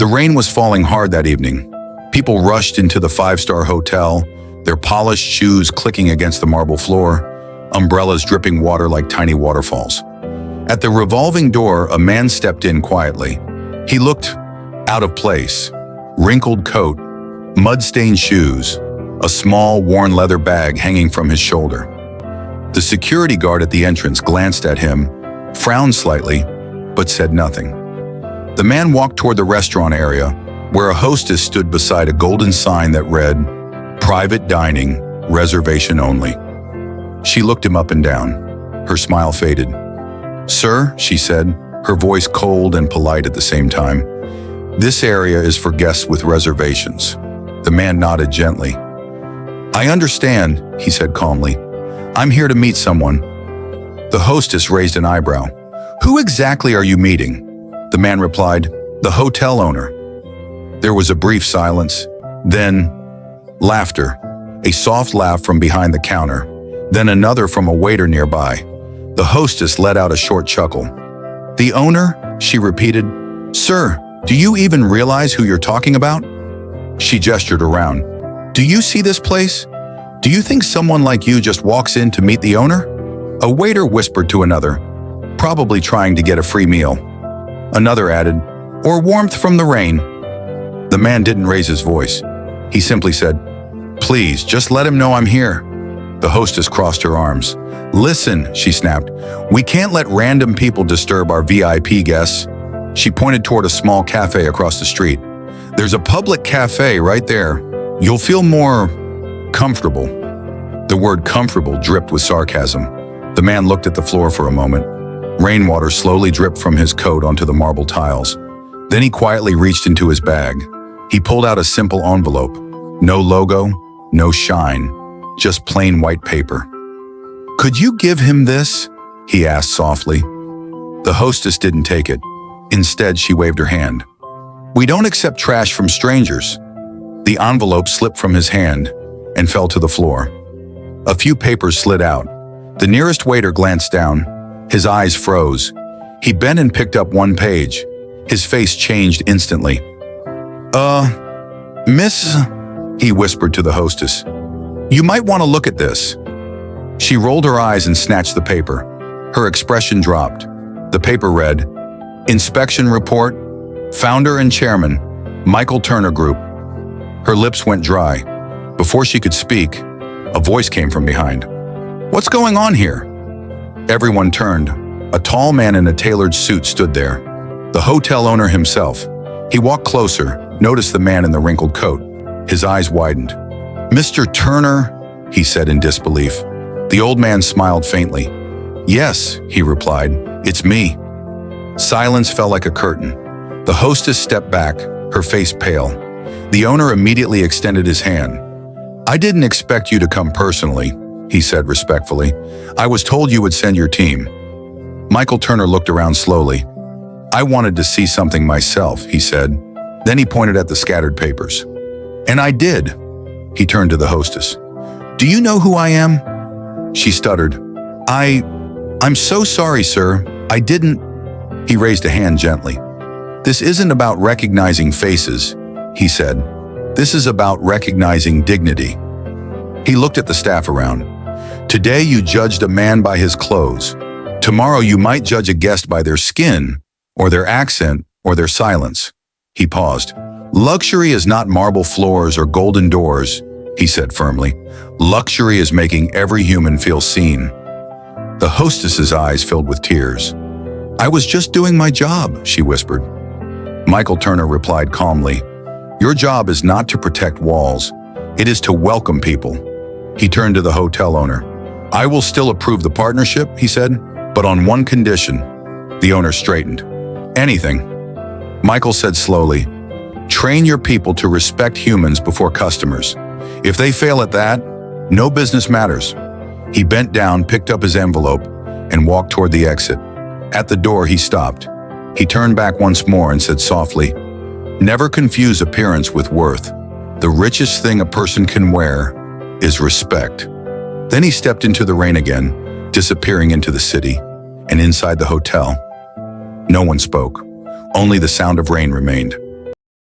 The rain was falling hard that evening. People rushed into the five-star hotel, their polished shoes clicking against the marble floor, umbrellas dripping water like tiny waterfalls. At the revolving door, a man stepped in quietly. He looked out of place. Wrinkled coat, mud-stained shoes, a small, worn leather bag hanging from his shoulder. The security guard at the entrance glanced at him, frowned slightly, but said nothing. The man walked toward the restaurant area, where a hostess stood beside a golden sign that read, "Private dining, reservation only." She looked him up and down. Her smile faded. "Sir," she said, her voice cold and polite at the same time, "this area is for guests with reservations." The man nodded gently. "I understand," he said calmly. "I'm here to meet someone." The hostess raised an eyebrow. "Who exactly are you meeting?" The man replied, "The hotel owner." There was a brief silence, then laughter, a soft laugh from behind the counter, then another from a waiter nearby. The hostess let out a short chuckle. "The owner?" she repeated. "Sir, do you even realize who you're talking about?" She gestured around. "Do you see this place? Do you think someone like you just walks in to meet the owner?" A waiter whispered to another, "Probably trying to get a free meal." Another added, "Or warmth from the rain." The man didn't raise his voice. He simply said, "Please, just let him know I'm here." The hostess crossed her arms. "Listen," she snapped, "we can't let random people disturb our VIP guests." She pointed toward a small cafe across the street. "There's a public cafe right there. You'll feel more comfortable." The word comfortable dripped with sarcasm. The man looked at the floor for a moment. Rainwater slowly dripped from his coat onto the marble tiles. Then he quietly reached into his bag. He pulled out a simple envelope. No logo, no shine, just plain white paper. "Could you give him this?" he asked softly. The hostess didn't take it. Instead, she waved her hand. "We don't accept trash from strangers." The envelope slipped from his hand and fell to the floor. A few papers slid out. The nearest waiter glanced down. His eyes froze. He bent and picked up one page. His face changed instantly. Miss," he whispered to the hostess, "you might want to look at this." She rolled her eyes and snatched the paper. Her expression dropped. The paper read, "Inspection report, founder and chairman, Michael Turner Group." Her lips went dry. Before she could speak, a voice came from behind. "What's going on here?" Everyone turned. A tall man in a tailored suit stood there. The hotel owner himself. He walked closer, noticed the man in the wrinkled coat. His eyes widened. "Mr. Turner," he said in disbelief. The old man smiled faintly. "Yes," he replied, "it's me." Silence fell like a curtain. The hostess stepped back, her face pale. The owner immediately extended his hand. "I didn't expect you to come personally," he said respectfully. "I was told you would send your team." Michael Turner looked around slowly. "I wanted to see something myself," he said. Then he pointed at the scattered papers. "And I did." He turned to the hostess. "Do you know who I am?" She stuttered. I'm so sorry, sir. I didn't." He raised a hand gently. "This isn't about recognizing faces," he said. "This is about recognizing dignity." He looked at the staff around. "Today you judged a man by his clothes. Tomorrow you might judge a guest by their skin, or their accent, or their silence." He paused. "Luxury is not marble floors or golden doors," he said firmly. "Luxury is making every human feel seen." The hostess's eyes filled with tears. "I was just doing my job," she whispered. Michael Turner replied calmly, "Your job is not to protect walls. It is to welcome people." He turned to the hotel owner. "I will still approve the partnership," he said, "but on one condition." The owner straightened. "Anything?" Michael said slowly, "Train your people to respect humans before customers. If they fail at that, no business matters." He bent down, picked up his envelope, and walked toward the exit. At the door, he stopped. He turned back once more and said softly, "Never confuse appearance with worth. The richest thing a person can wear is respect." Then he stepped into the rain again, disappearing into the city, and inside the hotel. No one spoke. Only the sound of rain remained.